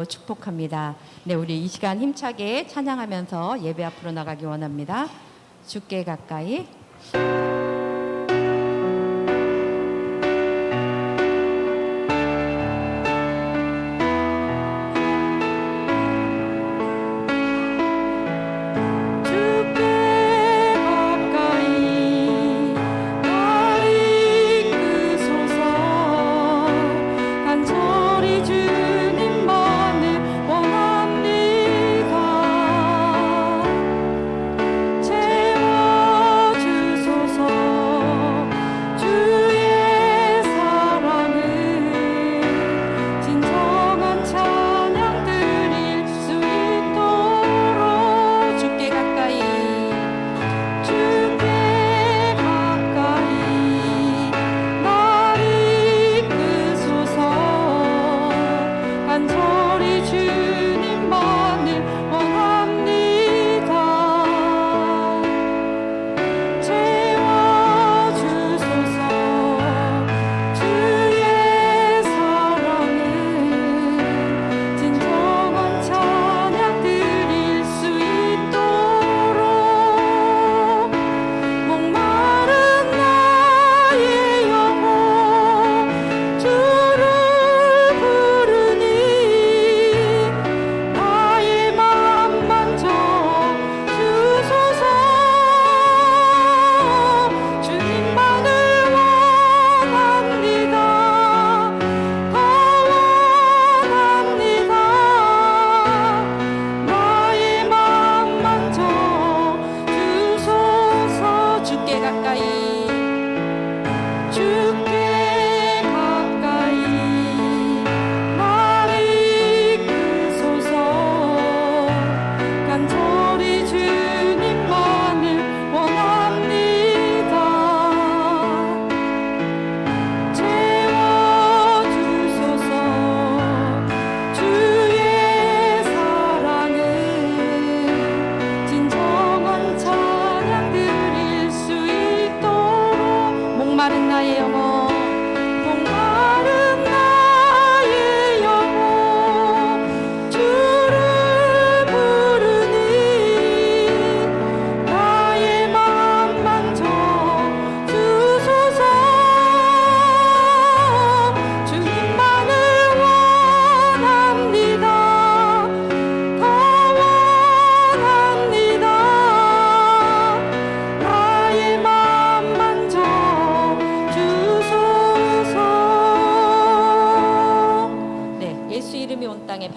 축복합니다. 네, 우리 이 시간 힘차게 찬양하면서 예배 앞으로 나가기 원합니다. 주께 가까이.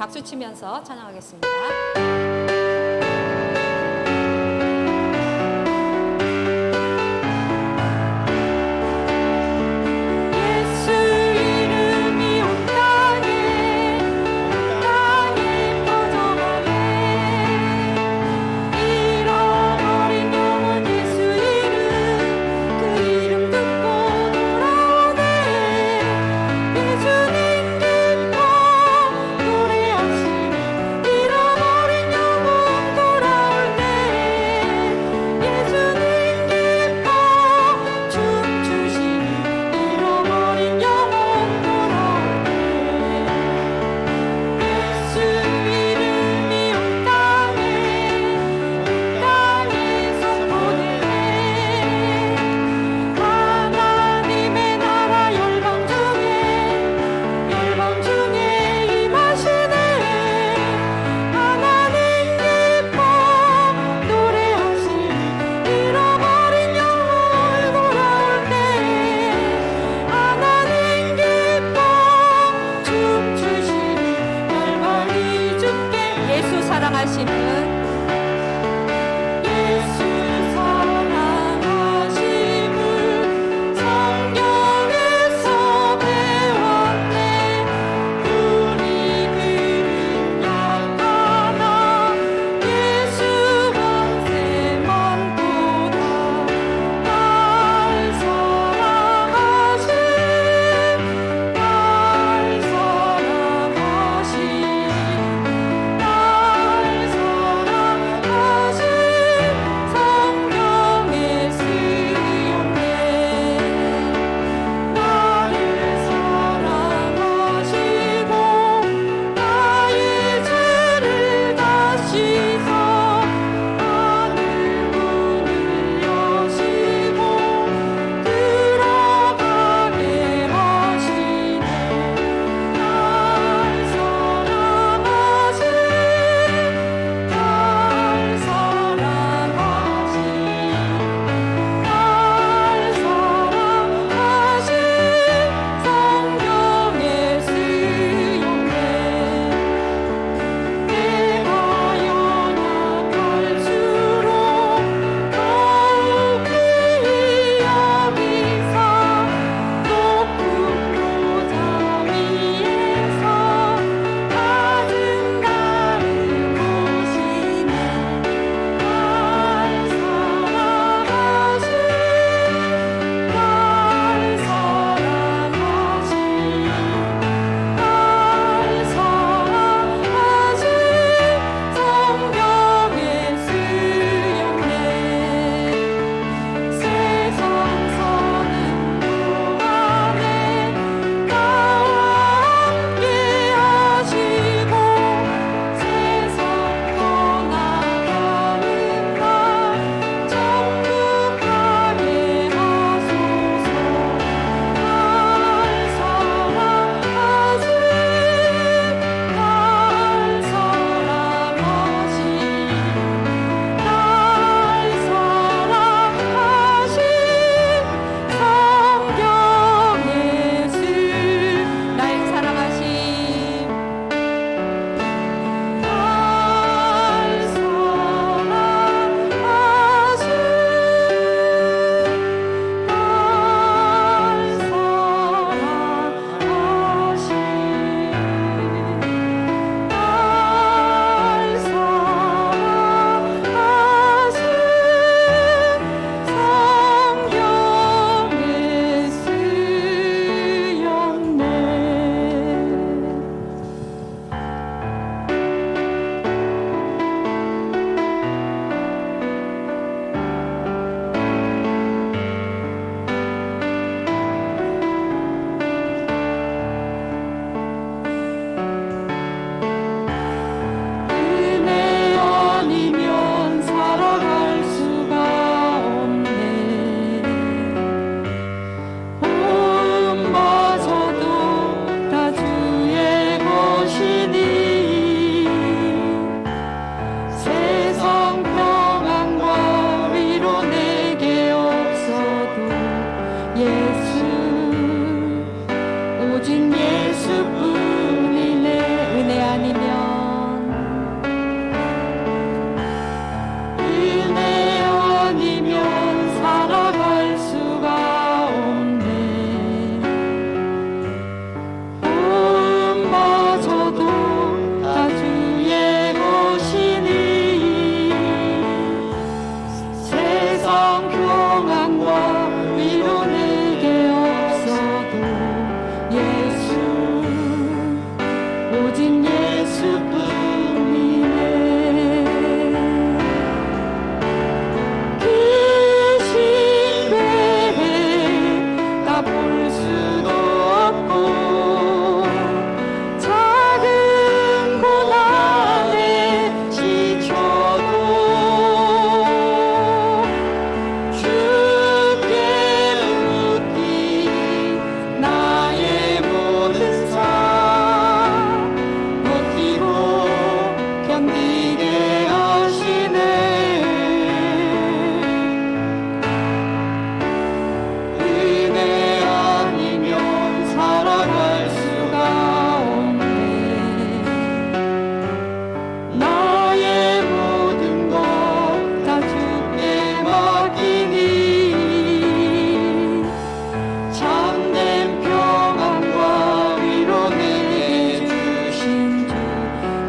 박수 치면서 찬양하겠습니다.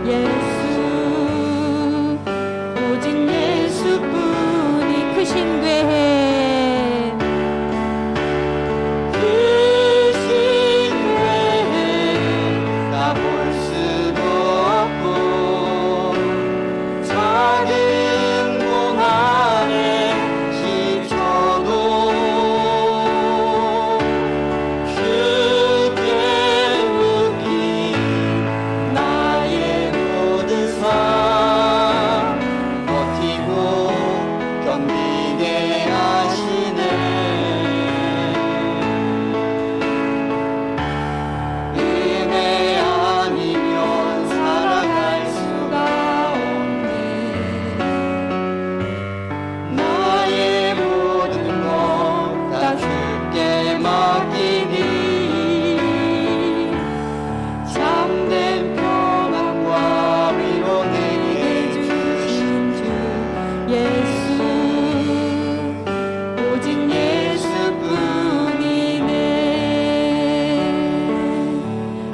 예수 오직 예수뿐이 크신 괴해 크신 괴해 다 볼 수도 없고 작은 공 안에 지쳐도 크게 웃긴 나의 모든 삶 버티고 견디게 하시네. 은혜 아니면 살아갈 수가 없네. 나의 모든 것 다 주께 맡기니 참된 평안과 위로 내게 주신 주 예수 오직 예수뿐이네.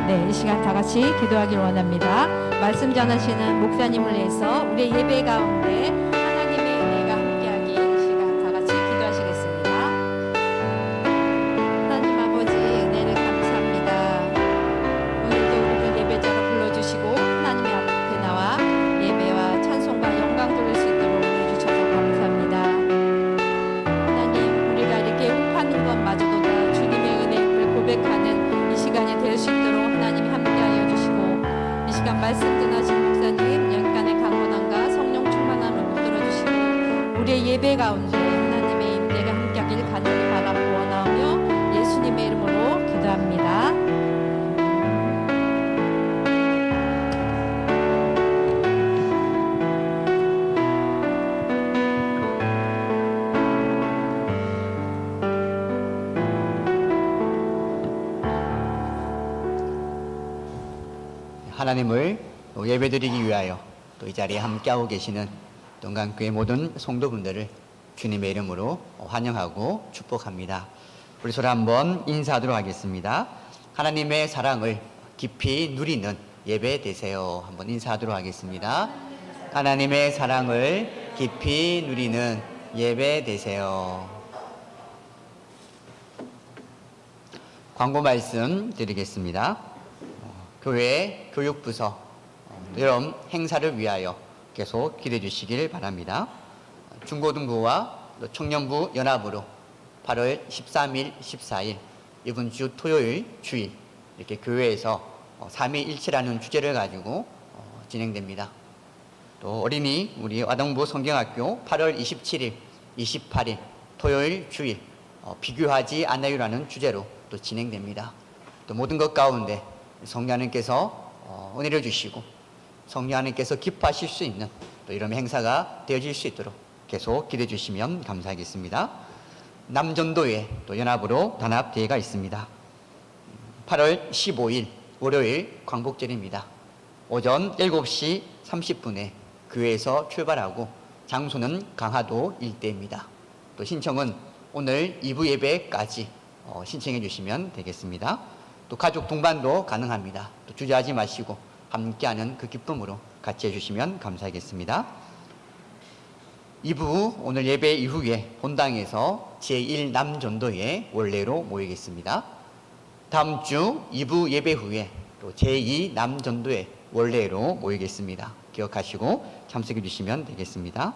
네, 이 시간 다 같이 기도하길 원합니다. 말씀 전하시는 목사님을 위해서 우리의 예배 가운데 하나님의 은혜가 함께하길 이 시간 다 같이 기도하시겠습니다. 하나님 아버지 은혜를 감사합니다. 오늘도 우리를 예배자로 불러주시고 하나님의 앞에 나와 예배와 찬송과 영광 돌릴 수 있도록 해주셔서 감사합니다. 하나님 우리가 이렇게 혹하는 것마저도 다 주님의 은혜를 고백하는 이 시간이 될 수 있도록 하나님이 함께하여 주시고 이 시간 말씀 전하신 목사님 약간의 강건함과 성령 충만함을 붙들어 주시고 우리의 예배 가운데 하나님의 임재가 함께하길 간절히 바라고 원하오며 예수님의 이름으로 기도합니다. 하나님을 또 예배드리기 위하여 또 이 자리에 함께하고 계시는 동강교회 모든 성도분들을 주님의 이름으로 환영하고 축복합니다. 우리 서로 한번 인사하도록 하겠습니다. 하나님의 사랑을 깊이 누리는 예배 되세요. 한번 인사하도록 하겠습니다. 하나님의 사랑을 깊이 누리는 예배 되세요. 광고 말씀 드리겠습니다. 교회 교육부서 여름 행사를 위하여 계속 기대해 주시길 바랍니다. 중고등부와 청년부 연합으로 8월 13일, 14일 이번 주 토요일, 주일 이렇게 교회에서 삼위일체라는 주제를 가지고 진행됩니다. 또 어린이 우리 아동부 성경학교 8월 27일, 28일 토요일, 주일 비교하지 않아요라는 주제로 또 진행됩니다. 또 모든 것 가운데 성령 하나님께서 은혜를 주시고 성령 하나님께서 기뻐하실 수 있는 또 이런 행사가 되어질 수 있도록 계속 기대해 주시면 감사하겠습니다. 남전도회 또 연합으로 단합대회가 있습니다. 8월 15일 월요일 광복절입니다. 오전 7시 30분에 교회에서 출발하고 장소는 강화도 일대입니다. 또 신청은 오늘 2부 예배까지 신청해 주시면 되겠습니다. 또 가족 동반도 가능합니다. 또 주저하지 마시고 함께하는 그 기쁨으로 같이 해주시면 감사하겠습니다. 2부 오늘 예배 이후에 본당에서 제1남전도회 원래로 모이겠습니다. 다음 주 2부 예배 후에 또 제2남전도회 원래로 모이겠습니다. 기억하시고 참석해 주시면 되겠습니다.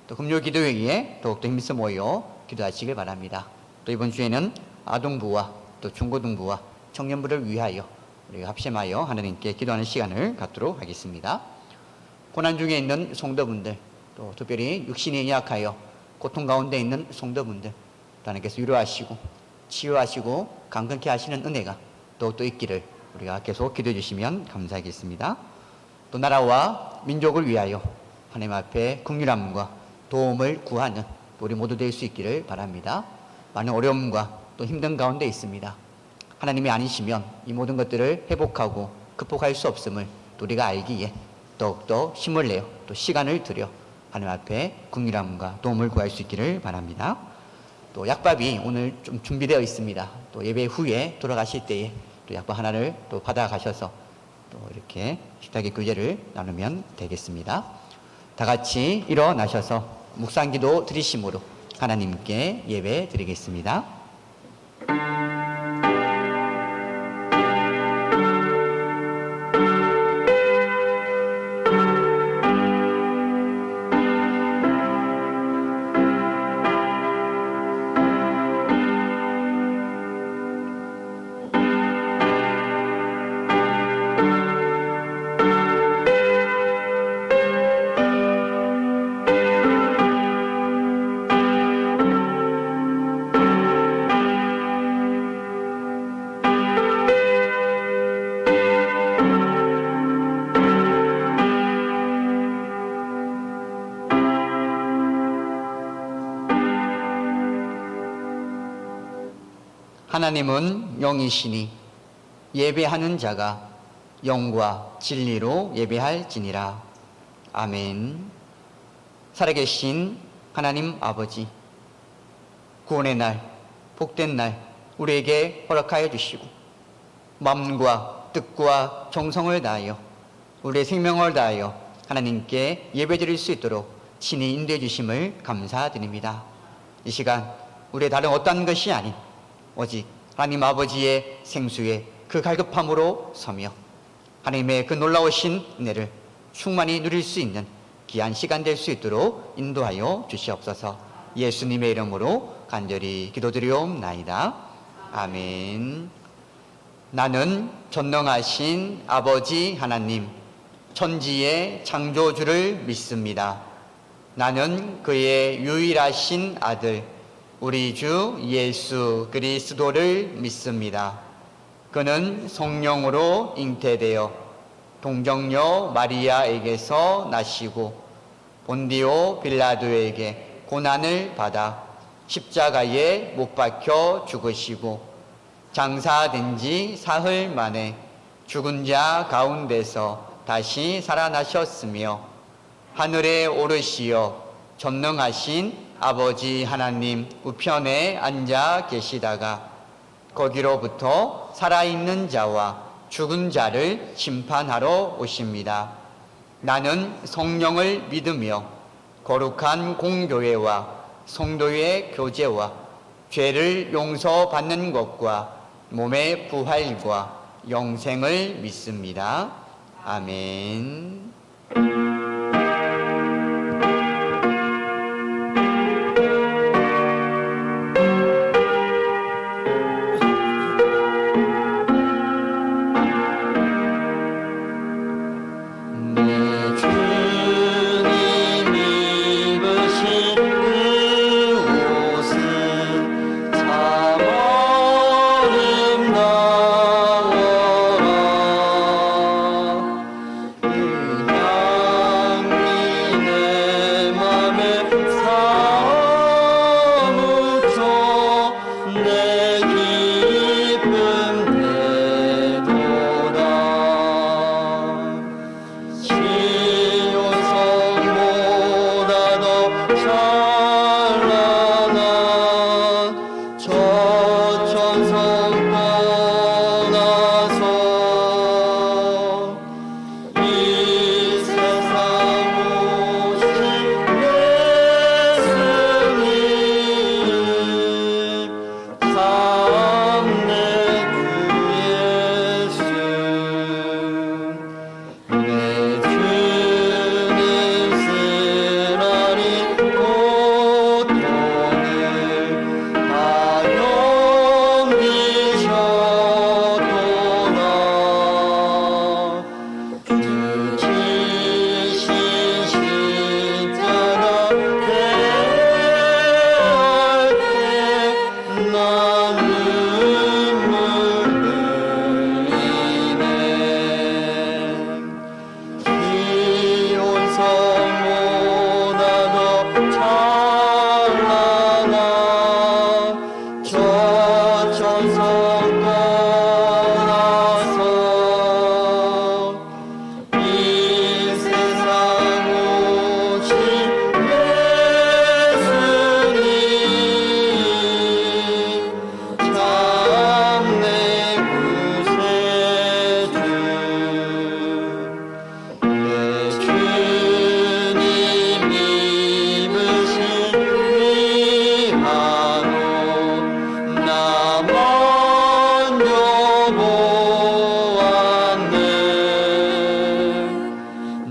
또 금요 기도회에 더욱더 힘써 모여 기도하시길 바랍니다. 또 이번 주에는 아동부와 또 중고등부와 청년부를 위하여 우리가 합심하여 하나님께 기도하는 시간을 갖도록 하겠습니다. 고난 중에 있는 성도분들, 또 특별히 육신이 연약하여 고통 가운데 있는 성도분들, 하나님께서 위로하시고 치유하시고 강건케 하시는 은혜가 더욱더 있기를 우리가 계속 기도해 주시면 감사하겠습니다. 또 나라와 민족을 위하여 하나님 앞에 긍휼함과 도움을 구하는 우리 모두 될 수 있기를 바랍니다. 많은 어려움과 또 힘든 가운데 있습니다. 하나님이 아니시면 이 모든 것들을 회복하고 극복할 수 없음을 우리가 알기에 더욱더 힘을 내어 또 시간을 들여 하나님 앞에 긍휼함과 도움을 구할 수 있기를 바랍니다. 또 약밥이 오늘 좀 준비되어 있습니다. 또 예배 후에 돌아가실 때에 또 약밥 하나를 또 받아가셔서 또 이렇게 식탁의 교제를 나누면 되겠습니다. 다 같이 일어나셔서 묵상기도 드리심으로 하나님께 예배 드리겠습니다. 하나님은 영이시니 예배하는 자가 영과 진리로 예배할지니라. 아멘. 살아계신 하나님 아버지, 구원의 날, 복된 날 우리에게 허락하여 주시고 마음과 뜻과 정성을 다하여 우리의 생명을 다하여 하나님께 예배드릴 수 있도록 친히 인도해 주심을 감사드립니다. 이 시간 우리의 다른 어떠한 것이 아닌 오직 하나님 아버지의 생수의 그 갈급함으로 서며 하나님의 그 놀라우신 은혜를 충만히 누릴 수 있는 귀한 시간 될 수 있도록 인도하여 주시옵소서. 예수님의 이름으로 간절히 기도드리옵나이다. 아멘. 나는 전능하신 아버지 하나님 천지의 창조주를 믿습니다. 나는 그의 유일하신 아들 우리 주 예수 그리스도를 믿습니다. 그는 성령으로 잉태되어 동정녀 마리아에게서 나시고 본디오 빌라도에게 고난을 받아 십자가에 못 박혀 죽으시고 장사된 지 사흘 만에 죽은 자 가운데서 다시 살아나셨으며 하늘에 오르시어 전능하신 아버지 하나님 우편에 앉아 계시다가 거기로부터 살아있는 자와 죽은 자를 심판하러 오십니다. 나는 성령을 믿으며 거룩한 공교회와 성도의 교제와 죄를 용서받는 것과 몸의 부활과 영생을 믿습니다. 아멘. 그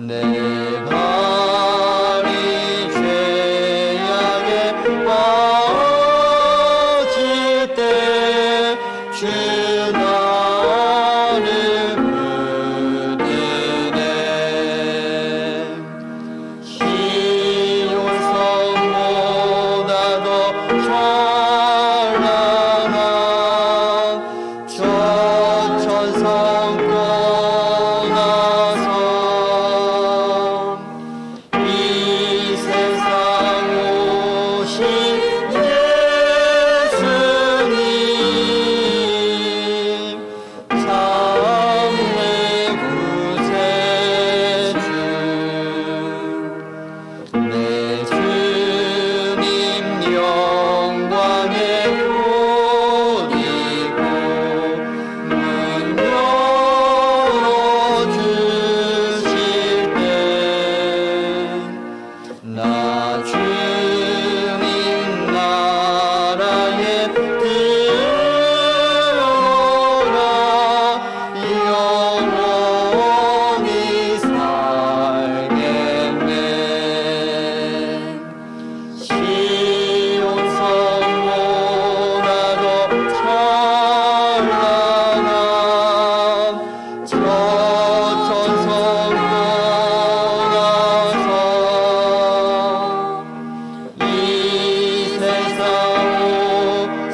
내 발이 죄악에 빠질 때 주 나를 붙드네. 시온성보다 더 찬란한 저 천성 떠나서 이 세상 오신 예수님 참내 구세주 내 주님 영광에 옷 입고 문 열어주실 때 나 주님 나라에 들어가 영원히 살겠네. 시온성보다 더 찬란한 저 천성 떠나서 이 세상 오신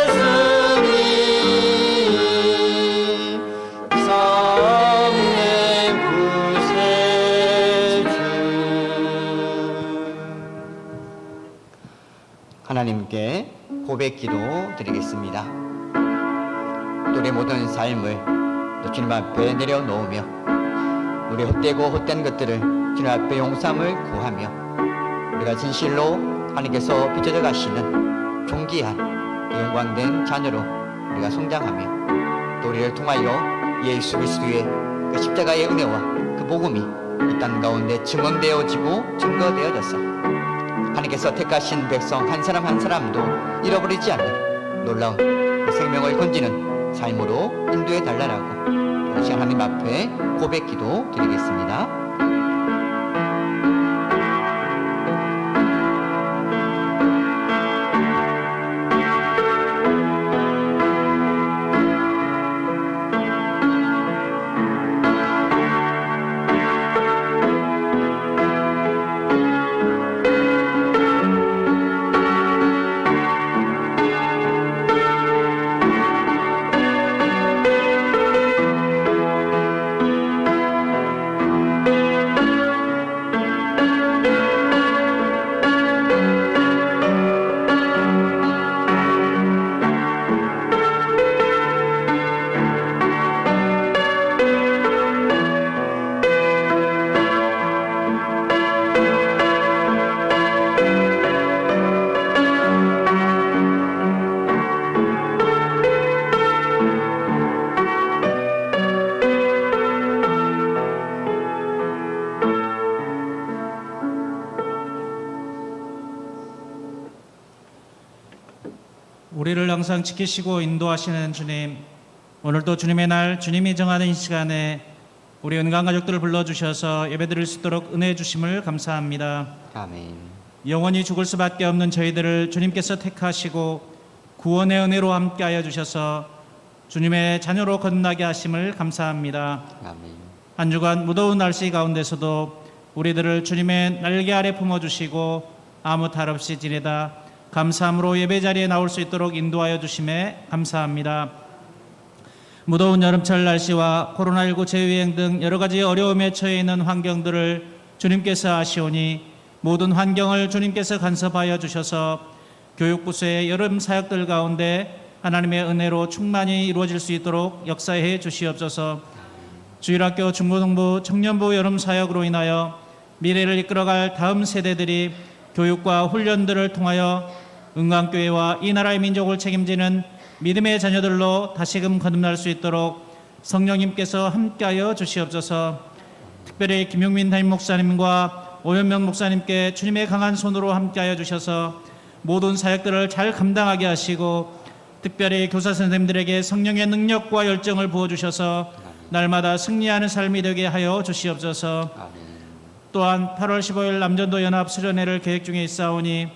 예수님 참내 구세주. 하나님께 고백기도 드리겠습니다. 우리 모든 삶을 또 주님 앞에 내려놓으며 우리 헛되고 헛된 것들을 주님 앞에 용서함을 구하며 우리가 진실로 하나님께서 빚어져 가시는 존귀한 영광된 자녀로 우리가 성장하며 또 우리를 통하여 예수 그리스도의 그 십자가의 은혜와 그 복음이 이 땅 가운데 증언되어지고 증거되어져서 하나님께서 택하신 백성 한 사람 한 사람도 잃어버리지 않는 놀라운 그 생명을 건지는 삶으로 인도해 달라라고 다시 하나님 앞에 고백기도 드리겠습니다. 우리를 항상 지키시고 인도하시는 주님, 오늘도 주님의 날, 주님이 정하는 이 시간에 우리 은강 가족들을 불러주셔서 예배드릴 수 있도록 은혜 주심을 감사합니다. 아멘. 영원히 죽을 수밖에 없는 저희들을 주님께서 택하시고 구원의 은혜로 함께하여 주셔서 주님의 자녀로 거듭나게 하심을 감사합니다. 아멘. 한 주간 무더운 날씨 가운데서도 우리들을 주님의 날개 아래 품어주시고 아무 탈 없이 지내다 감사함으로 예배 자리에 나올 수 있도록 인도하여 주심에 감사합니다. 무더운 여름철 날씨와 코로나19 재유행 등 여러 가지 어려움에 처해 있는 환경들을 주님께서 아시오니 모든 환경을 주님께서 간섭하여 주셔서 교육부서의 여름 사역들 가운데 하나님의 은혜로 충만히 이루어질 수 있도록 역사해 주시옵소서. 주일학교 중고등부 청년부 여름 사역으로 인하여 미래를 이끌어갈 다음 세대들이 교육과 훈련들을 통하여 은광교회와 이 나라의 민족을 책임지는 믿음의 자녀들로 다시금 거듭날 수 있도록 성령님께서 함께하여 주시옵소서. 특별히 김용민 담임 목사님과 오현명 목사님께 주님의 강한 손으로 함께하여 주셔서 모든 사역들을 잘 감당하게 하시고 특별히 교사 선생님들에게 성령의 능력과 열정을 부어주셔서 날마다 승리하는 삶이 되게 하여 주시옵소서. 아멘. 또한 8월 15일 남전도 연합 수련회를 계획 중에 있사오니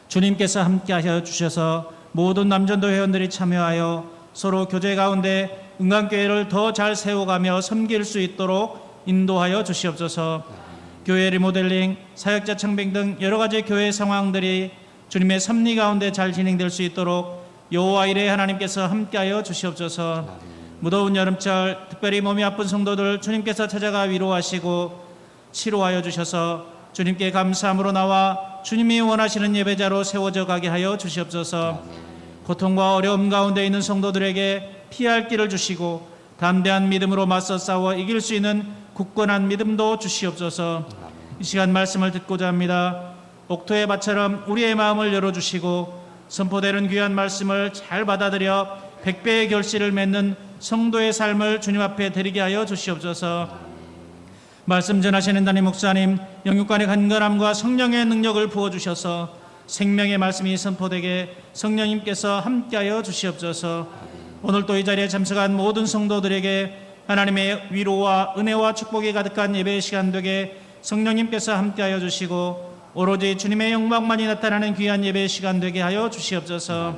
주님께서 함께하여 주셔서 모든 남전도 회원들이 참여하여 서로 교제 가운데 은강교회를 더 잘 세워가며 섬길 수 있도록 인도하여 주시옵소서. 교회 리모델링, 사역자 청빙 등 여러 가지 교회 상황들이 주님의 섭리 가운데 잘 진행될 수 있도록 여호와 이레 하나님께서 함께하여 주시옵소서. 무더운 여름철 특별히 몸이 아픈 성도들 주님께서 찾아가 위로하시고 치료하여 주셔서 주님께 감사함으로 나와 주님이 원하시는 예배자로 세워져 가게 하여 주시옵소서. 고통과 어려움 가운데 있는 성도들에게 피할 길을 주시고 담대한 믿음으로 맞서 싸워 이길 수 있는 굳건한 믿음도 주시옵소서. 이 시간 말씀을 듣고자 합니다. 옥토의 밭처럼 우리의 마음을 열어주시고 선포되는 귀한 말씀을 잘 받아들여 백배의 결실을 맺는 성도의 삶을 주님 앞에 드리게 하여 주시옵소서. 말씀 전하시는 담임 목사님 영육간의 간절함과 성령의 능력을 부어주셔서 생명의 말씀이 선포되게 성령님께서 함께하여 주시옵소서. 오늘도 이 자리에 참석한 모든 성도들에게 하나님의 위로와 은혜와 축복이 가득한 예배의 시간 되게 성령님께서 함께하여 주시고 오로지 주님의 영광만이 나타나는 귀한 예배의 시간 되게 하여 주시옵소서.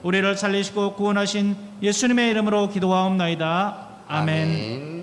우리를 살리시고 구원하신 예수님의 이름으로 기도하옵나이다. 아멘.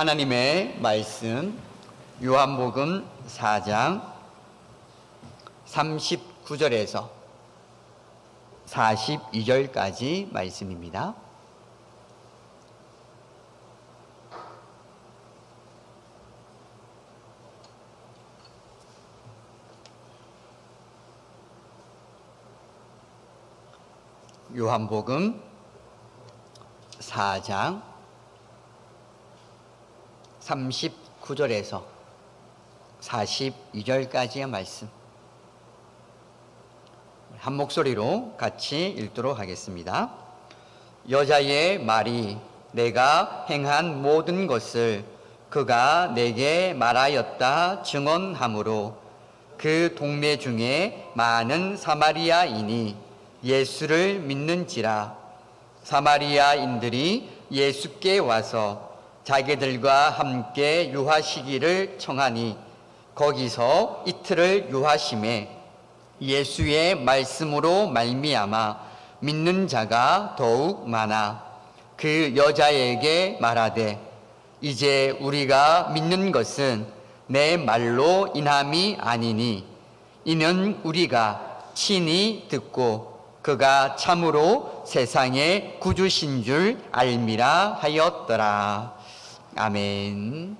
하나님의 말씀 요한복음 4장 39절에서 42절까지 말씀입니다. 요한복음 4장 39절에서 42절까지의 말씀, 한 목소리로 같이 읽도록 하겠습니다. 여자의 말이 내가 행한 모든 것을 그가 내게 말하였다 증언하므로 그 동네 중에 많은 사마리아인이 예수를 믿는지라. 사마리아인들이 예수께 와서 자기들과 함께 유하시기를 청하니 거기서 이틀을 유하심에 예수의 말씀으로 말미암아 믿는 자가 더욱 많아 그 여자에게 말하되 이제 우리가 믿는 것은 내 말로 인함이 아니니 이는 우리가 친히 듣고 그가 참으로 세상의 구주신 줄 알미라 하였더라. 아멘.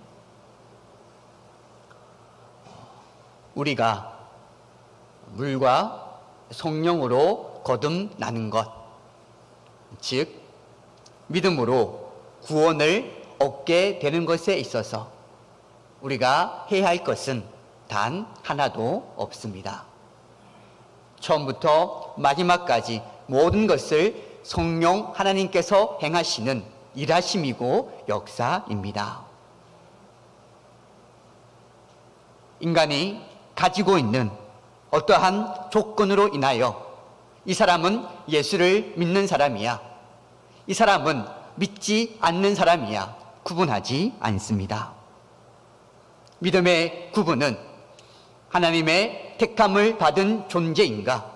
우리가 물과 성령으로 거듭나는 것, 즉 믿음으로 구원을 얻게 되는 것에 있어서 우리가 해야 할 것은 단 하나도 없습니다. 처음부터 마지막까지 모든 것을 성령 하나님께서 행하시는 일하심이고 역사입니다. 인간이 가지고 있는 어떠한 조건으로 인하여 이 사람은 예수를 믿는 사람이야, 이 사람은 믿지 않는 사람이야 구분하지 않습니다. 믿음의 구분은 하나님의 택함을 받은 존재인가,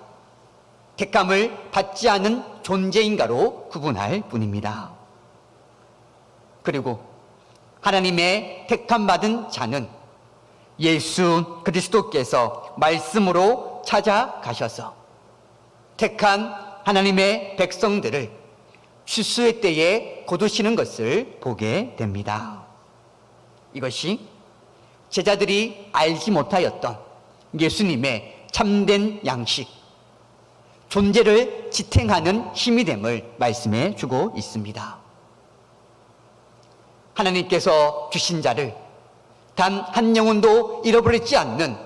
택함을 받지 않은 존재인가로 구분할 뿐입니다. 그리고 하나님의 택함 받은 자는 예수 그리스도께서 말씀으로 찾아가셔서 택한 하나님의 백성들을 추수의 때에 거두시는 것을 보게 됩니다. 이것이 제자들이 알지 못하였던 예수님의 참된 양식, 존재를 지탱하는 힘이 됨을 말씀해 주고 있습니다. 하나님께서 주신 자를 단 한 영혼도 잃어버리지 않는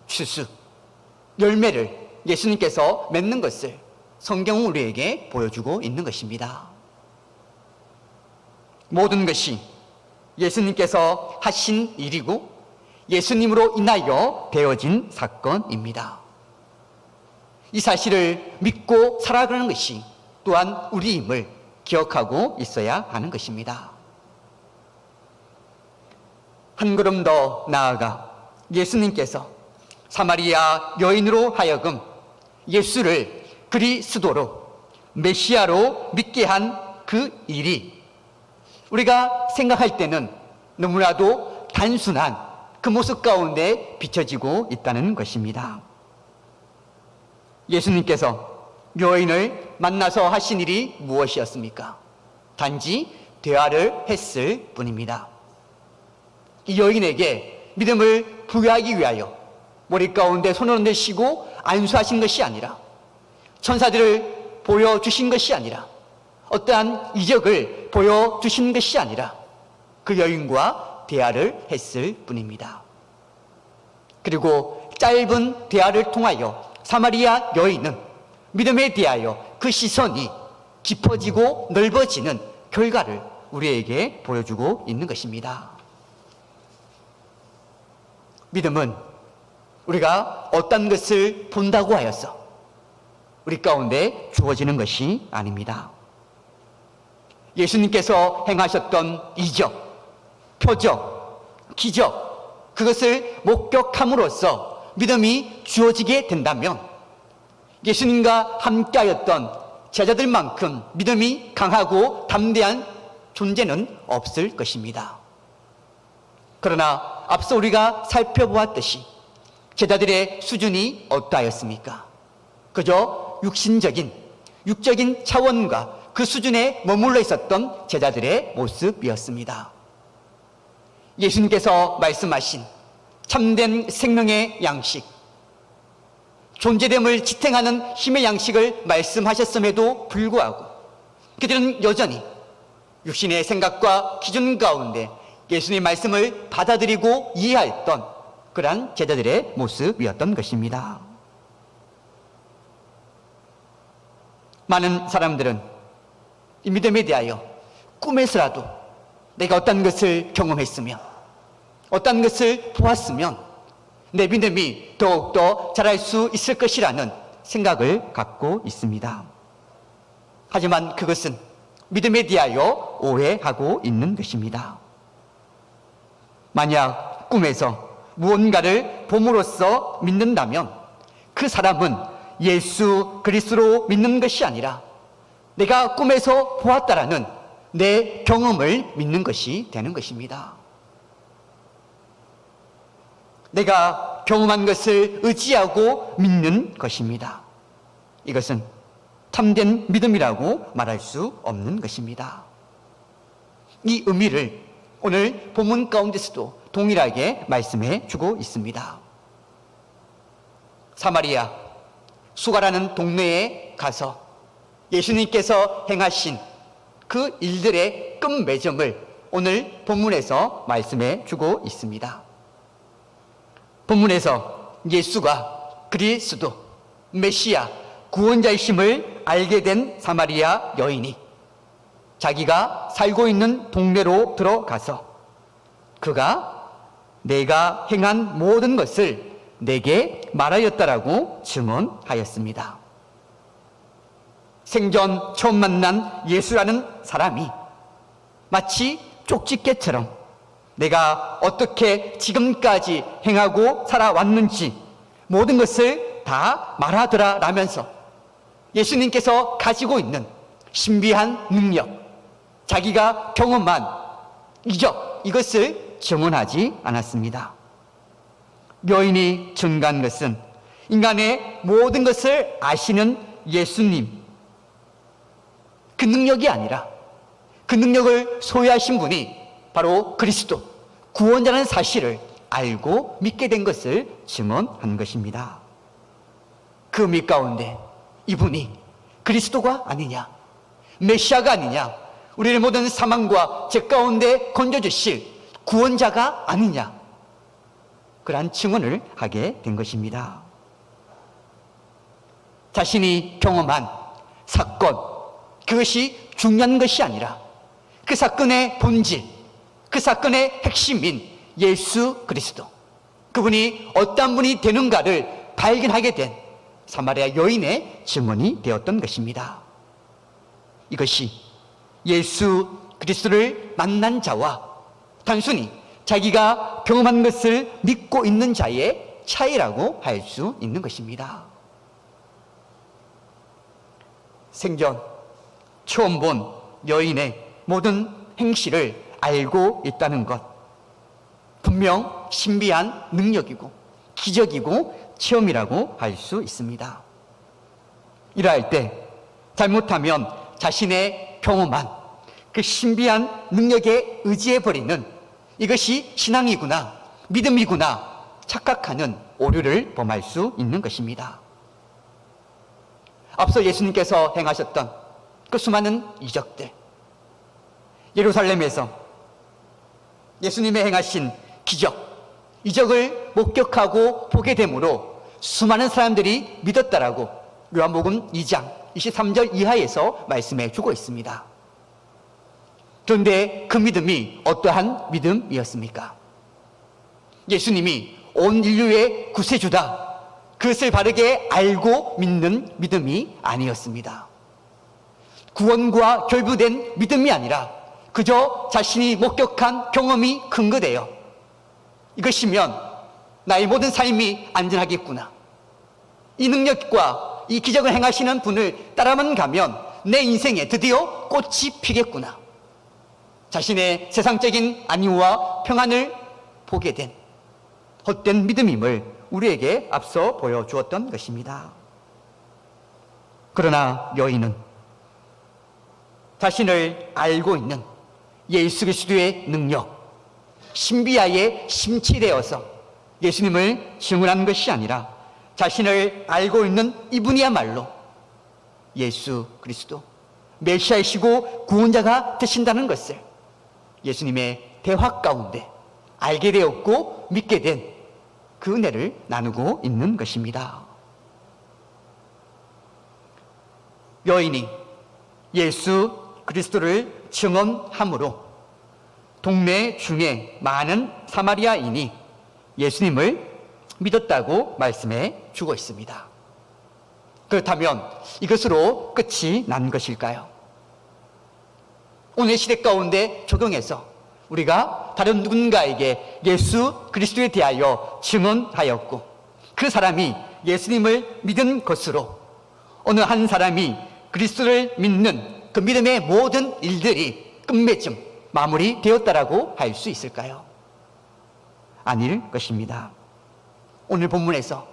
추수, 열매를 예수님께서 맺는 것을 성경은 우리에게 보여주고 있는 것입니다. 모든 것이 예수님께서 하신 일이고 예수님으로 인하여 되어진 사건입니다. 이 사실을 믿고 살아가는 것이 또한 우리임을 기억하고 있어야 하는 것입니다. 한 걸음 더 나아가 예수님께서 사마리아 여인으로 하여금 예수를 그리스도로 메시아로 믿게 한 그 일이 우리가 생각할 때는 너무나도 단순한 그 모습 가운데 비춰지고 있다는 것입니다. 예수님께서 여인을 만나서 하신 일이 무엇이었습니까? 단지 대화를 했을 뿐입니다. 이 여인에게 믿음을 부여하기 위하여 머리 가운데 손을 얹으시고 안수하신 것이 아니라, 천사들을 보여주신 것이 아니라, 어떠한 이적을 보여주신 것이 아니라 그 여인과 대화를 했을 뿐입니다. 그리고 짧은 대화를 통하여 사마리아 여인은 믿음에 대하여 그 시선이 깊어지고 넓어지는 결과를 우리에게 보여주고 있는 것입니다. 믿음은 우리가 어떤 것을 본다고 하여서 우리 가운데 주어지는 것이 아닙니다. 예수님께서 행하셨던 이적, 표적, 기적, 그것을 목격함으로써 믿음이 주어지게 된다면 예수님과 함께하였던 제자들만큼 믿음이 강하고 담대한 존재는 없을 것입니다. 그러나 앞서 우리가 살펴보았듯이 제자들의 수준이 어떠하였습니까? 그저 육신적인, 육적인 차원과 그 수준에 머물러 있었던 제자들의 모습이었습니다. 예수님께서 말씀하신 참된 생명의 양식, 존재됨을 지탱하는 힘의 양식을 말씀하셨음에도 불구하고 그들은 여전히 육신의 생각과 기준 가운데 예수님의 말씀을 받아들이고 이해했던 그러한 제자들의 모습이었던 것입니다. 많은 사람들은 이 믿음에 대하여 꿈에서라도 내가 어떤 것을 경험했으면, 어떤 것을 보았으면 내 믿음이 더욱더 자랄 수 있을 것이라는 생각을 갖고 있습니다. 하지만 그것은 믿음에 대하여 오해하고 있는 것입니다. 만약 꿈에서 무언가를 봄으로써 믿는다면 그 사람은 예수 그리스도로 믿는 것이 아니라 내가 꿈에서 보았다라는 내 경험을 믿는 것이 되는 것입니다. 내가 경험한 것을 의지하고 믿는 것입니다. 이것은 참된 믿음이라고 말할 수 없는 것입니다. 이 의미를 오늘 본문 가운데서도 동일하게 말씀해 주고 있습니다. 사마리아 수가라는 동네에 가서 예수님께서 행하신 그 일들의 끝맺음을 오늘 본문에서 말씀해 주고 있습니다. 본문에서 예수가 그리스도, 메시아, 구원자이심을 알게 된 사마리아 여인이 자기가 살고 있는 동네로 들어가서 그가 내가 행한 모든 것을 내게 말하였다라고 증언하였습니다. 생전 처음 만난 예수라는 사람이 마치 쪽집게처럼 내가 어떻게 지금까지 행하고 살아왔는지 모든 것을 다 말하더라라면서 예수님께서 가지고 있는 신비한 능력, 자기가 경험한 이적, 이것을 증언하지 않았습니다. 여인이 증거한 것은 인간의 모든 것을 아시는 예수님, 그 능력이 아니라 그 능력을 소유하신 분이 바로 그리스도, 구원자라는 사실을 알고 믿게 된 것을 증언한 것입니다. 그 의미 가운데 이분이 그리스도가 아니냐, 메시아가 아니냐, 우리를 모든 사망과 죄 가운데 건져주실 구원자가 아니냐, 그러한 증언을 하게 된 것입니다. 자신이 경험한 사건, 그것이 중요한 것이 아니라 그 사건의 본질, 그 사건의 핵심인 예수 그리스도, 그분이 어떤 분이 되는가를 발견하게 된 사마리아 여인의 증언이 되었던 것입니다. 이것이 예수 그리스도를 만난 자와 단순히 자기가 경험한 것을 믿고 있는 자의 차이라고 할 수 있는 것입니다. 생전 처음 본 여인의 모든 행실을 알고 있다는 것, 분명 신비한 능력이고 기적이고 체험이라고 할 수 있습니다. 이러할 때 잘못하면 자신의 경험한 그 신비한 능력에 의지해버리는 이것이 신앙이구나, 믿음이구나 착각하는 오류를 범할 수 있는 것입니다. 앞서 예수님께서 행하셨던 그 수많은 이적들, 예루살렘에서 예수님의 행하신 기적, 이적을 목격하고 보게 되므로 수많은 사람들이 믿었다라고 요한복음 2장 23절 이하에서 말씀해 주고 있습니다. 그런데 그 믿음이 어떠한 믿음이었습니까? 예수님이 온 인류의 구세주다, 그것을 바르게 알고 믿는 믿음이 아니었습니다. 구원과 결부된 믿음이 아니라 그저 자신이 목격한 경험이 근거되어 이것이면 나의 모든 삶이 안전하겠구나, 이 능력과 이 기적을 행하시는 분을 따라만 가면 내 인생에 드디어 꽃이 피겠구나, 자신의 세상적인 안위와 평안을 보게 된 헛된 믿음임을 우리에게 앞서 보여주었던 것입니다. 그러나 여인은 자신을 알고 있는 예수 그리스도의 능력, 신비하에 심취되어서 예수님을 증언하는 것이 아니라 자신을 알고 있는 이분이야말로 예수 그리스도, 메시아이시고 구원자가 되신다는 것을 예수님의 대화 가운데 알게 되었고 믿게 된 그 은혜를 나누고 있는 것입니다. 여인이 예수 그리스도를 증언함으로 동네 중에 많은 사마리아인이 예수님을 믿었다고 말씀해 주고 있습니다. 그렇다면 이것으로 끝이 난 것일까요? 오늘 시대 가운데 적용해서 우리가 다른 누군가에게 예수 그리스도에 대하여 증언하였고 그 사람이 예수님을 믿은 것으로 어느 한 사람이 그리스도를 믿는 그 믿음의 모든 일들이 끝맺음 마무리되었다라고 할 수 있을까요? 아닐 것입니다. 오늘 본문에서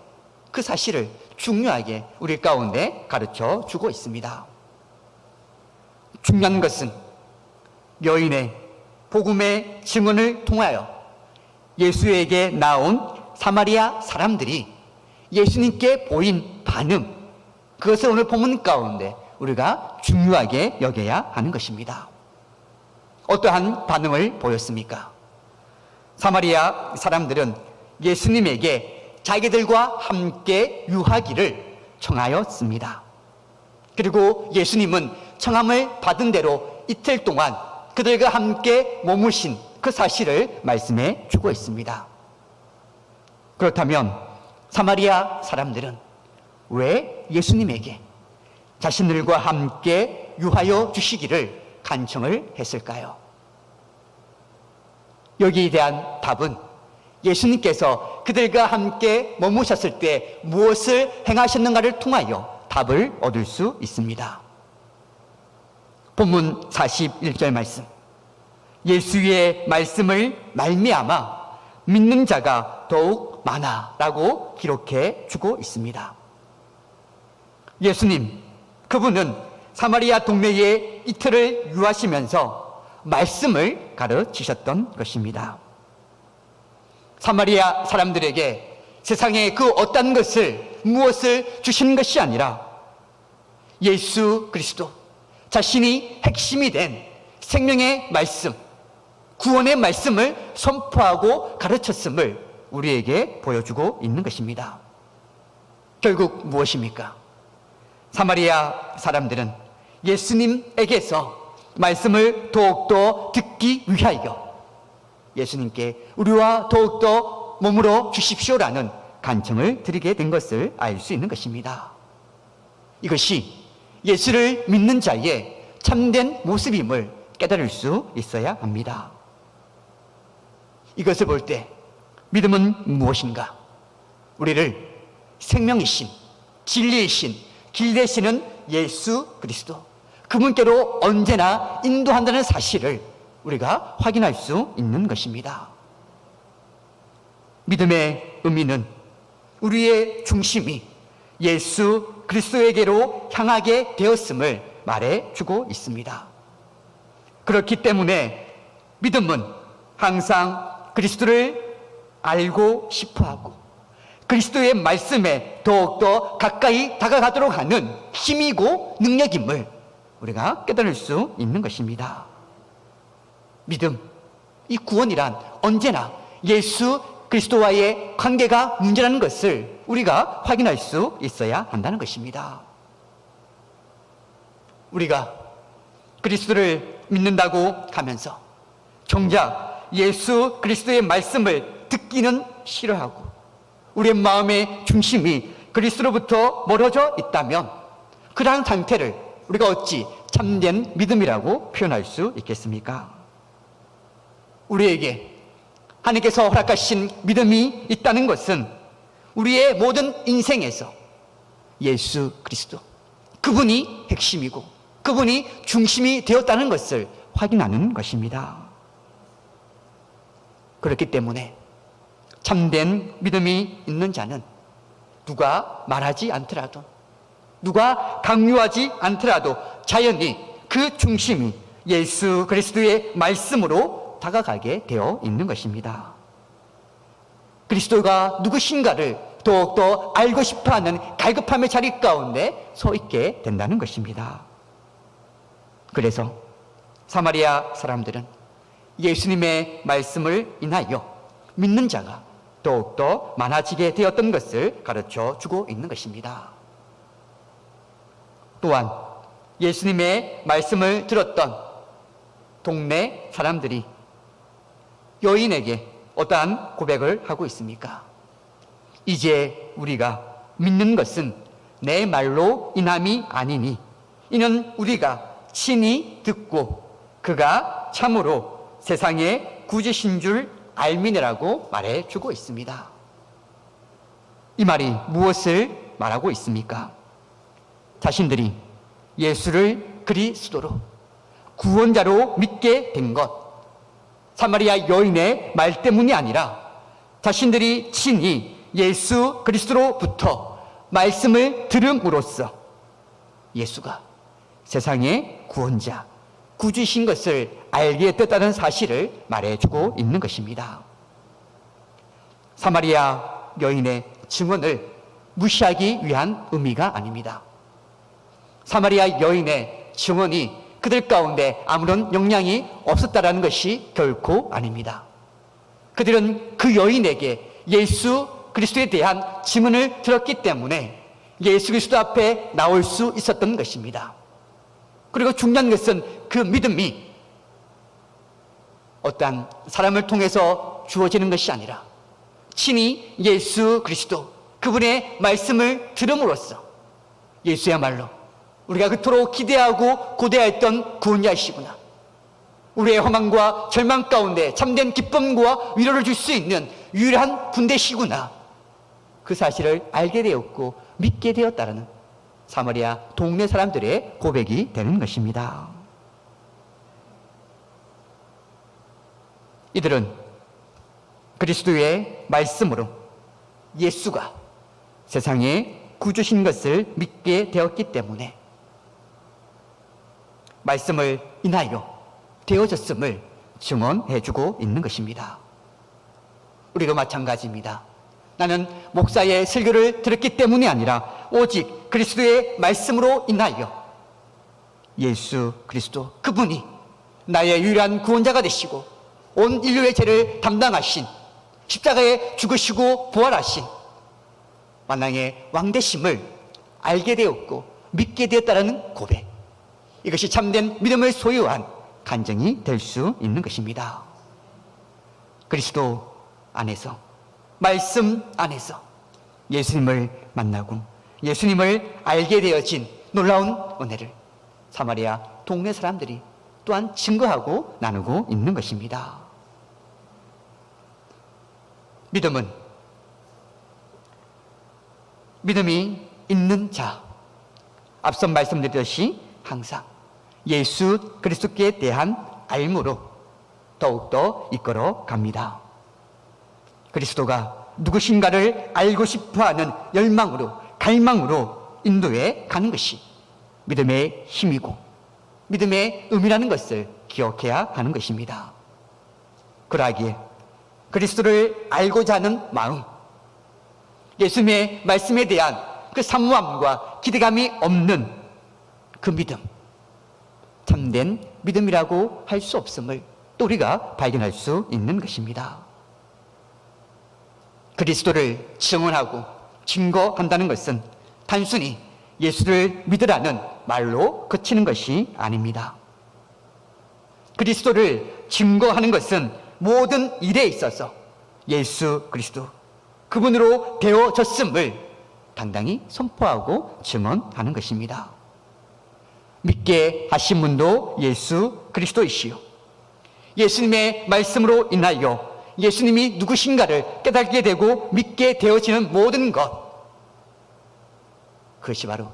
그 사실을 중요하게 우리 가운데 가르쳐 주고 있습니다. 중요한 것은 여인의 복음의 증언을 통하여 예수에게 나온 사마리아 사람들이 예수님께 보인 반응, 그것을 오늘 본문 가운데 우리가 중요하게 여겨야 하는 것입니다. 어떠한 반응을 보였습니까? 사마리아 사람들은 예수님에게 자기들과 함께 유하기를 청하였습니다. 그리고 예수님은 청함을 받은 대로 이틀 동안 그들과 함께 머무신 그 사실을 말씀해 주고 있습니다. 그렇다면 사마리아 사람들은 왜 예수님에게 자신들과 함께 유하여 주시기를 간청을 했을까요? 여기에 대한 답은 예수님께서 그들과 함께 머무셨을 때 무엇을 행하셨는가를 통하여 답을 얻을 수 있습니다. 본문 41절 말씀, 예수의 말씀을 말미암아 믿는 자가 더욱 많아라고 기록해 주고 있습니다. 예수님, 그분은 사마리아 동네에 이틀을 유하시면서 말씀을 가르치셨던 것입니다. 사마리아 사람들에게 세상의 그 어떤 것을 무엇을 주신 것이 아니라 예수 그리스도 자신이 핵심이 된 생명의 말씀, 구원의 말씀을 선포하고 가르쳤음을 우리에게 보여주고 있는 것입니다. 결국 무엇입니까? 사마리아 사람들은 예수님에게서 말씀을 더욱더 듣기 위하여 예수님께 우리와 더욱더 머물러 주십시오라는 간청을 드리게 된 것을 알 수 있는 것입니다. 이것이 예수를 믿는 자의 참된 모습임을 깨달을 수 있어야 합니다. 이것을 볼 때 믿음은 무엇인가? 우리를 생명이신, 진리이신, 길 되시는 예수 그리스도, 그분께로 언제나 인도한다는 사실을 우리가 확인할 수 있는 것입니다. 믿음의 의미는 우리의 중심이 예수 그리스도에게로 향하게 되었음을 말해주고 있습니다. 그렇기 때문에 믿음은 항상 그리스도를 알고 싶어하고 그리스도의 말씀에 더욱더 가까이 다가가도록 하는 힘이고 능력임을 우리가 깨달을 수 있는 것입니다. 믿음, 이 구원이란 언제나 예수 그리스도와의 관계가 문제라는 것을 우리가 확인할 수 있어야 한다는 것입니다. 우리가 그리스도를 믿는다고 하면서 정작 예수 그리스도의 말씀을 듣기는 싫어하고 우리의 마음의 중심이 그리스도로부터 멀어져 있다면 그러한 상태를 우리가 어찌 참된 믿음이라고 표현할 수 있겠습니까? 우리에게 하나님께서 허락하신 믿음이 있다는 것은 우리의 모든 인생에서 예수 그리스도, 그분이 핵심이고 그분이 중심이 되었다는 것을 확인하는 것입니다. 그렇기 때문에 참된 믿음이 있는 자는 누가 말하지 않더라도 누가 강요하지 않더라도 자연히 그 중심이 예수 그리스도의 말씀으로 다가가게 되어 있는 것입니다. 그리스도가 누구신가를 더욱더 알고 싶어하는 갈급함의 자리 가운데 서 있게 된다는 것입니다. 그래서 사마리아 사람들은 예수님의 말씀을 인하여 믿는 자가 더욱더 많아지게 되었던 것을 가르쳐 주고 있는 것입니다. 또한 예수님의 말씀을 들었던 동네 사람들이 여인에게 어떠한 고백을 하고 있습니까? 이제 우리가 믿는 것은 내 말로 인함이 아니니 이는 우리가 친히 듣고 그가 참으로 세상의 구주신 줄 알미니라고 말해주고 있습니다. 이 말이 무엇을 말하고 있습니까? 자신들이 예수를 그리스도로 구원자로 믿게 된 것, 사마리아 여인의 말 때문이 아니라 자신들이 친히 예수 그리스도로부터 말씀을 들음으로써 예수가 세상의 구원자, 구주신 것을 알게 됐다는 사실을 말해주고 있는 것입니다. 사마리아 여인의 증언을 무시하기 위한 의미가 아닙니다. 사마리아 여인의 증언이 그들 가운데 아무런 영향이 없었다라는 것이 결코 아닙니다. 그들은 그 여인에게 예수 그리스도에 대한 증언을 들었기 때문에 예수 그리스도 앞에 나올 수 있었던 것입니다. 그리고 중요한 것은 그 믿음이 어떠한 사람을 통해서 주어지는 것이 아니라 친히 예수 그리스도 그분의 말씀을 들음으로써 예수야말로 우리가 그토록 기대하고 고대했던 구원자이시구나, 우리의 허망과 절망 가운데 참된 기쁨과 위로를 줄 수 있는 유일한 분대시구나, 그 사실을 알게 되었고 믿게 되었다는 사마리아 동네 사람들의 고백이 되는 것입니다. 이들은 그리스도의 말씀으로 예수가 세상에 구주신 것을 믿게 되었기 때문에 말씀을 인하여 되어졌음을 증언해주고 있는 것입니다. 우리도 마찬가지입니다. 나는 목사의 설교를 들었기 때문이 아니라 오직 그리스도의 말씀으로 인하여 예수 그리스도 그분이 나의 유일한 구원자가 되시고 온 인류의 죄를 담당하신, 십자가에 죽으시고 부활하신 만왕의 왕되심을 알게 되었고 믿게 되었다는 고백, 이것이 참된 믿음을 소유한 간증이 될 수 있는 것입니다. 그리스도 안에서, 말씀 안에서 예수님을 만나고 예수님을 알게 되어진 놀라운 은혜를 사마리아 동네 사람들이 또한 증거하고 나누고 있는 것입니다. 믿음이 있는 자, 앞서 말씀드렸듯이 항상 예수 그리스도께 대한 알므로 더욱더 이끌어 갑니다. 그리스도가 누구신가를 알고 싶어하는 열망으로, 갈망으로 인도해 가는 것이 믿음의 힘이고 믿음의 의미라는 것을 기억해야 하는 것입니다. 그러하기에 그리스도를 알고자 하는 마음, 예수님의 말씀에 대한 그 사모함과 기대감이 없는 그 믿음, 참된 믿음이라고 할 수 없음을 또 우리가 발견할 수 있는 것입니다. 그리스도를 증언하고 증거한다는 것은 단순히 예수를 믿으라는 말로 그치는 것이 아닙니다. 그리스도를 증거하는 것은 모든 일에 있어서 예수 그리스도 그분으로 되어졌음을 당당히 선포하고 증언하는 것입니다. 믿게 하신 분도 예수 그리스도이시요, 예수님의 말씀으로 인하여 예수님이 누구신가를 깨닫게 되고 믿게 되어지는 모든 것, 그것이 바로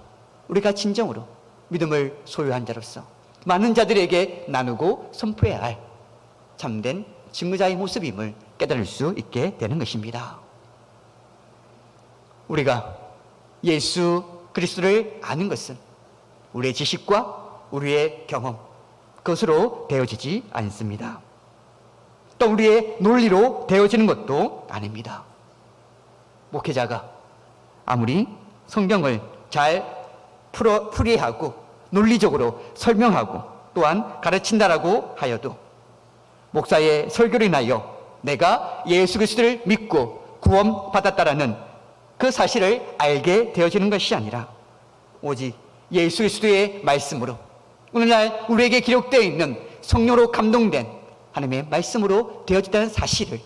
우리가 진정으로 믿음을 소유한 자로서 많은 자들에게 나누고 선포해야 할 참된 증거자의 모습임을 깨달을 수 있게 되는 것입니다. 우리가 예수 그리스도를 아는 것은 우리의 지식과 우리의 경험, 그것으로 되어지지 않습니다. 또 우리의 논리로 되어지는 것도 아닙니다. 목회자가 아무리 성경을 잘 풀이하고 논리적으로 설명하고 또한 가르친다라고 하여도 목사의 설교를 인하여 내가 예수 그리스도를 믿고 구원받았다라는 그 사실을 알게 되어지는 것이 아니라 오직 예수 그리스도의 말씀으로 오늘날 우리에게 기록되어 있는 성령으로 감동된 하나님의 말씀으로 되어진다는 사실을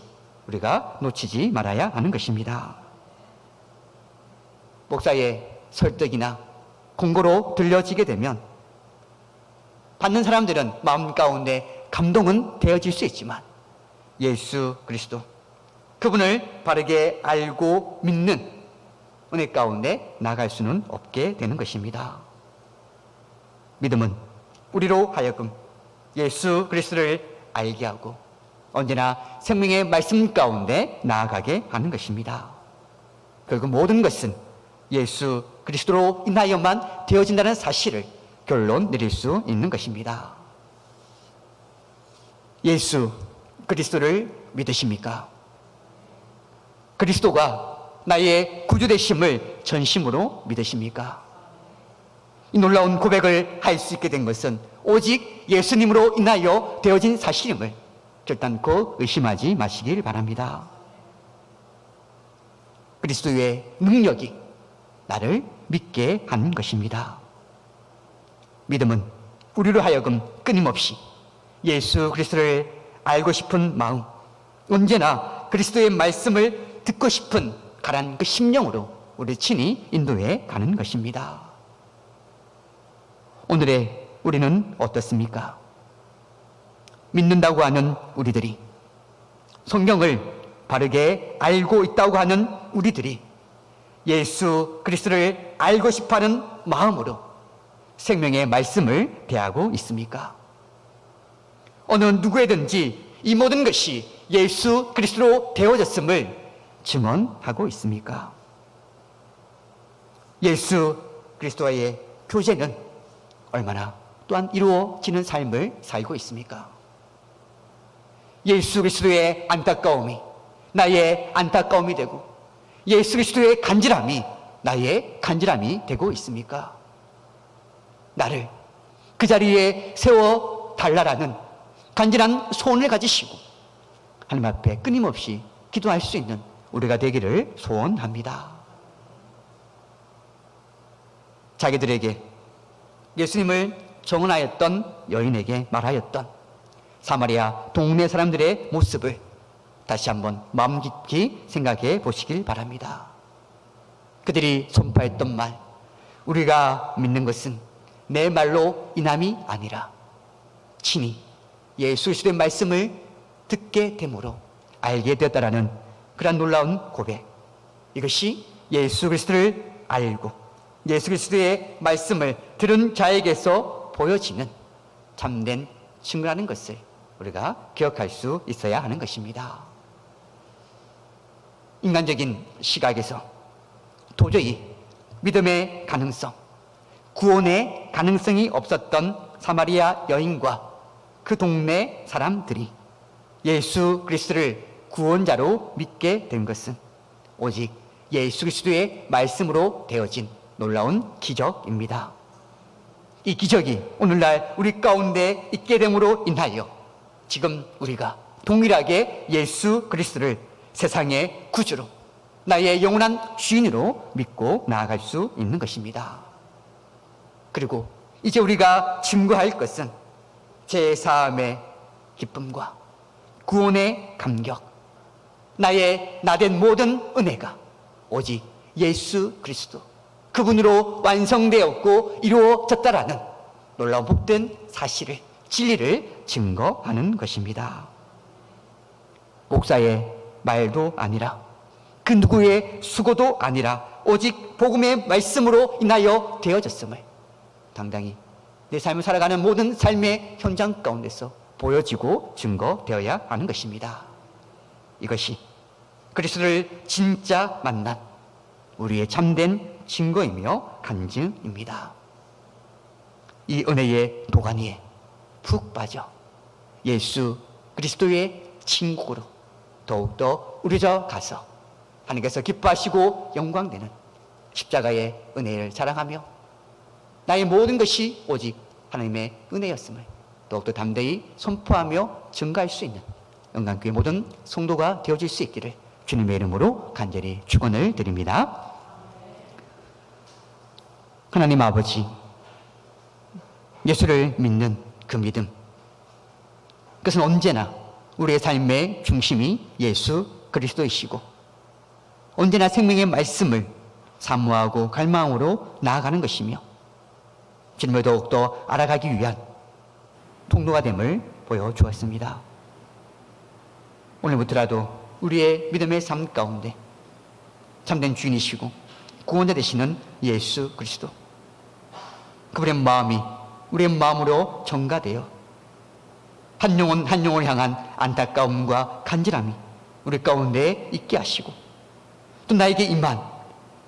우리가 놓치지 말아야 하는 것입니다. 목사의 설득이나 공고로 들려지게 되면 받는 사람들은 마음 가운데 감동은 되어질 수 있지만 예수 그리스도 그분을 바르게 알고 믿는 은혜 가운데 나갈 수는 없게 되는 것입니다. 믿음은 우리로 하여금 예수 그리스도를 알게 하고 언제나 생명의 말씀 가운데 나아가게 하는 것입니다. 결국 모든 것은 예수 그리스도로 인하여만 되어진다는 사실을 결론 내릴 수 있는 것입니다. 예수 그리스도를 믿으십니까? 그리스도가 나의 구주 되심을 전심으로 믿으십니까? 이 놀라운 고백을 할 수 있게 된 것은 오직 예수님으로 인하여 되어진 사실임을 결단코 의심하지 마시길 바랍니다. 그리스도의 능력이 나를 믿게 하는 것입니다. 믿음은 우리로 하여금 끊임없이 예수 그리스도를 알고 싶은 마음, 언제나 그리스도의 말씀을 듣고 싶은 가란 그 심령으로 우리 친히 인도해 가는 것입니다. 오늘의 우리는 어떻습니까? 믿는다고 하는 우리들이, 성경을 바르게 알고 있다고 하는 우리들이 예수 그리스도를 알고 싶어하는 마음으로 생명의 말씀을 대하고 있습니까? 어느 누구에든지 이 모든 것이 예수 그리스도로 되어졌음을 증언하고 있습니까? 예수 그리스도와의 교제는 얼마나 또한 이루어지는 삶을 살고 있습니까? 예수 그리스도의 안타까움이 나의 안타까움이 되고 예수 그리스도의 간절함이 나의 간절함이 되고 있습니까? 나를 그 자리에 세워달라라는 간절한 소원을 가지시고 하나님 앞에 끊임없이 기도할 수 있는 우리가 되기를 소원합니다. 자기들에게 예수님을 정언하였던 여인에게 말하였던 사마리아 동네 사람들의 모습을 다시 한번 마음 깊이 생각해 보시길 바랍니다. 그들이 선포했던 말, 우리가 믿는 것은 내 말로 인함이 아니라 친히 예수 그리스도의 말씀을 듣게 됨으로 알게 되었다라는 그러한 놀라운 고백, 이것이 예수 그리스도를 알고 예수 그리스도의 말씀을 들은 자에게서 보여지는 참된 증거라는 것을 우리가 기억할 수 있어야 하는 것입니다. 인간적인 시각에서 도저히 믿음의 가능성, 구원의 가능성이 없었던 사마리아 여인과 그 동네 사람들이 예수 그리스도를 구원자로 믿게 된 것은 오직 예수 그리스도의 말씀으로 되어진 놀라운 기적입니다. 이 기적이 오늘날 우리 가운데 있게 됨으로 인하여 지금 우리가 동일하게 예수 그리스도를 세상의 구주로 나의 영원한 주인으로 믿고 나아갈 수 있는 것입니다. 그리고 이제 우리가 증거할 것은 제사함의 기쁨과 구원의 감격, 나의 나된 모든 은혜가 오직 예수 그리스도 그분으로 완성되었고 이루어졌다라는 놀라운 복된 사실을, 진리를 증거하는 것입니다. 목사의 말도 아니라 그 누구의 수고도 아니라 오직 복음의 말씀으로 인하여 되어졌음을 당당히 내 삶을 살아가는 모든 삶의 현장 가운데서 보여지고 증거되어야 하는 것입니다. 이것이 그리스도를 진짜 만난 우리의 참된 증거이며 간증입니다. 이 은혜의 도가니에 푹 빠져 예수 그리스도의 친구로 더욱더 우려져 가서 하나님께서 기뻐하시고 영광되는 십자가의 은혜를 자랑하며 나의 모든 것이 오직 하나님의 은혜였음을 더욱더 담대히 선포하며 증가할 수 있는 영광교회 모든 성도가 되어질 수 있기를 주님의 이름으로 간절히 축원을 드립니다. 하나님 아버지, 예수를 믿는 그 믿음, 그것은 언제나 우리의 삶의 중심이 예수 그리스도이시고 언제나 생명의 말씀을 사모하고 갈망으로 나아가는 것이며 주님을 더욱더 알아가기 위한 통로가 됨을 보여주었습니다. 오늘부터라도 우리의 믿음의 삶 가운데 참된 주인이시고 구원자 되시는 예수 그리스도, 그분의 마음이 우리의 마음으로 전가되어 한 영혼 한 영혼을 향한 안타까움과 간절함이 우리 가운데 있게 하시고 또 나에게 임한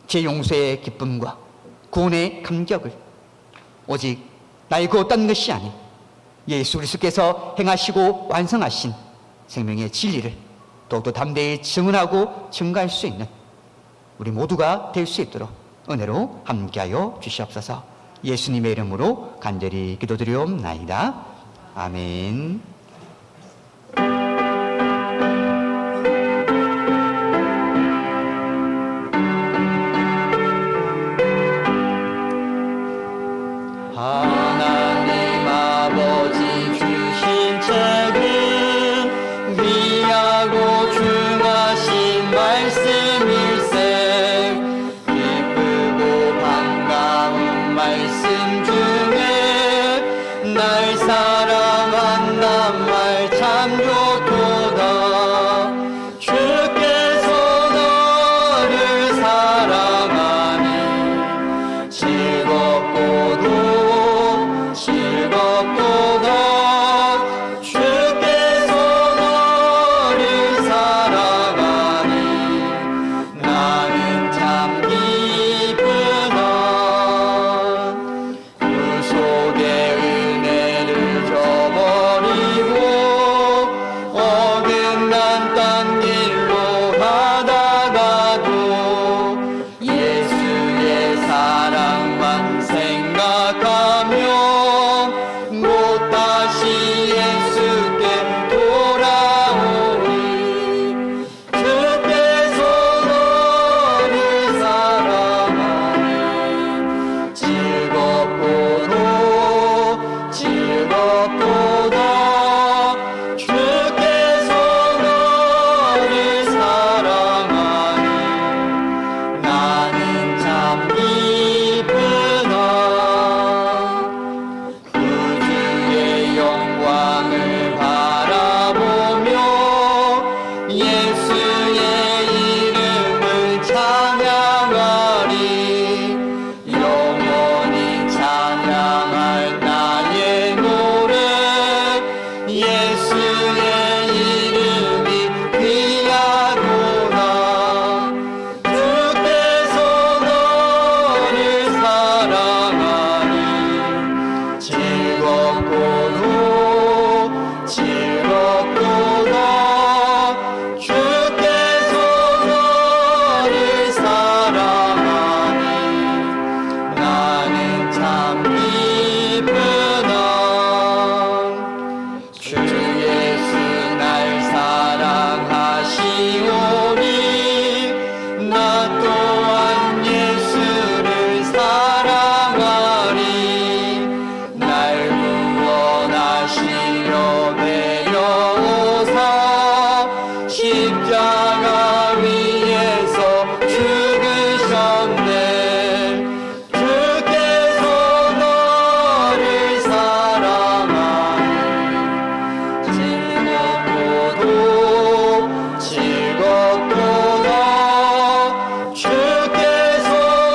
제 용서의 기쁨과 구원의 감격을 오직 나의 그 어떤 것이 아닌 예수 그리스도께서 행하시고 완성하신 생명의 진리를 더욱더 담대히 증언하고 증가할 수 있는 우리 모두가 될 수 있도록 은혜로 함께하여 주시옵소서. 예수님의 이름으로 간절히 기도드리옵나이다. 아멘. 하나님 아버지 주신 책은 귀하고 중하신 말씀일세. 기쁘고 반가운 말씀 중에 날 사랑한단 말 참 좋도다. 주께서 너를 사랑하니 즐겁고도 즐겁도다. 주께서 너를 사랑하니 나는 참 기쁘다. 구속의 은혜를 저버리고 어긋난 딴 길로 가다가도 예수의 사랑만 생각하며 못 다시 예수께 돌아오리. 주께서 너를 사랑하니 즐겁고도 즐겁도다. 주께서 너를 사랑하니 나는 참 기쁘다. 구주의 영광을 바라보며 예수의 이름을 찬양하리. 영원히 찬양할 나의 노래 예수의 이름이 귀하도다. 주께서 너를 사랑하니 즐겁고도 즐겁도다. 주께서 너를 사랑하니 나는 참 기쁘다. 주 예수 날 사랑하시오니 나 또한 예수를 사랑하리. 날 구원하시려 내려오사 십자가 위에서 죽으셨네. 주께서 너를 사랑하니 즐겁고도 즐겁도다. 주께서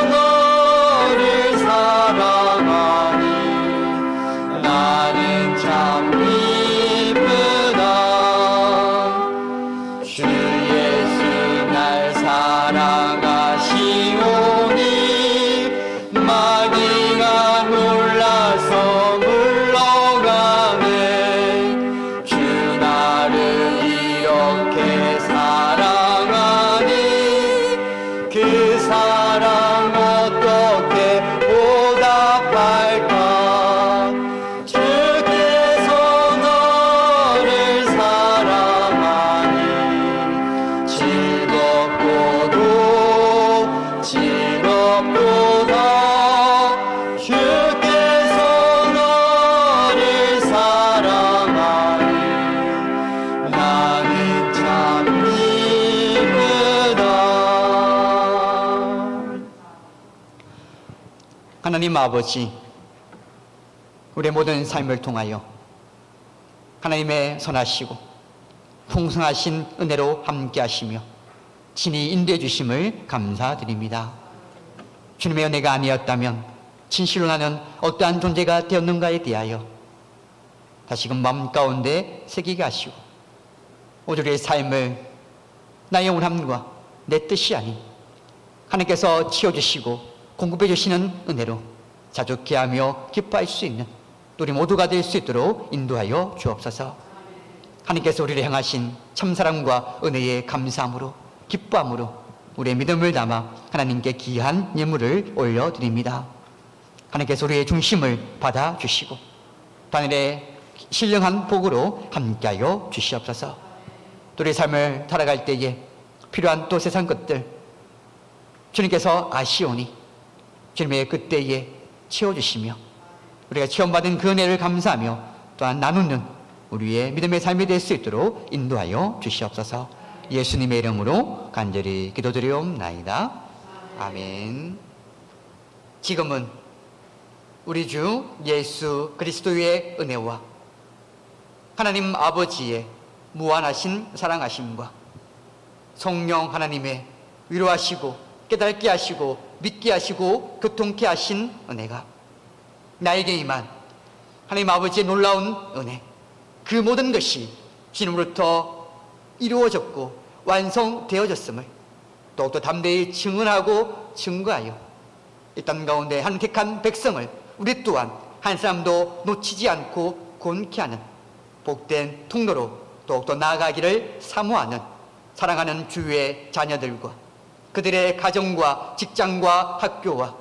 너를 사랑하니 나는 참 기쁘다. 주 예수 날 사랑하시오니 하나님 아버지, 우리의 모든 삶을 통하여 하나님의 선하시고 풍성하신 은혜로 함께 하시며 친히 인도해 주심을 감사드립니다. 주님의 은혜가 아니었다면 진실로 나는 어떠한 존재가 되었는가에 대하여 다시금 마음 가운데 새기게 하시고 우리의 삶을 나의 원함과 내 뜻이 아닌 하나님께서 치워주시고 공급해 주시는 은혜로 자족케 하며 기뻐할 수 있는 우리 모두가 될 수 있도록 인도하여 주옵소서. 하나님께서 우리를 향하신 참사랑과 은혜에 감사함으로 기뻐함으로 우리의 믿음을 담아 하나님께 귀한 예물을 올려드립니다. 하나님께서 우리의 중심을 받아주시고 하늘의 신령한 복으로 함께하여 주시옵소서. 또 우리의 삶을 살아갈 때에 필요한 또 세상 것들 주님께서 아시오니 주님의 그때에 채워주시며 우리가 체험받은 그 은혜를 감사하며 또한 나누는 우리의 믿음의 삶이 될 수 있도록 인도하여 주시옵소서. 예수님의 이름으로 간절히 기도드리옵나이다. 아멘. 지금은 우리 주 예수 그리스도의 은혜와 하나님 아버지의 무한하신 사랑하심과 성령 하나님의 위로하시고 깨닫게 하시고 믿게 하시고 교통케 하신 은혜가 나에게 임한 하나님 아버지의 놀라운 은혜, 그 모든 것이 주님으로부터 이루어졌고 완성되어졌음을 더욱더 담대히 증언하고 증거하여 이 땅 가운데 한 택한 백성을 우리 또한 한 사람도 놓치지 않고 권케 하는 복된 통로로 더욱더 나아가기를 사모하는 사랑하는 주의 자녀들과 그들의 가정과 직장과 학교와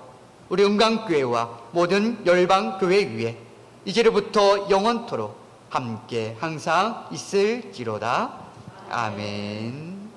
우리 은강교회와 모든 열방교회 위에 이제로부터 영원토록 함께 항상 있을지로다. 아멘.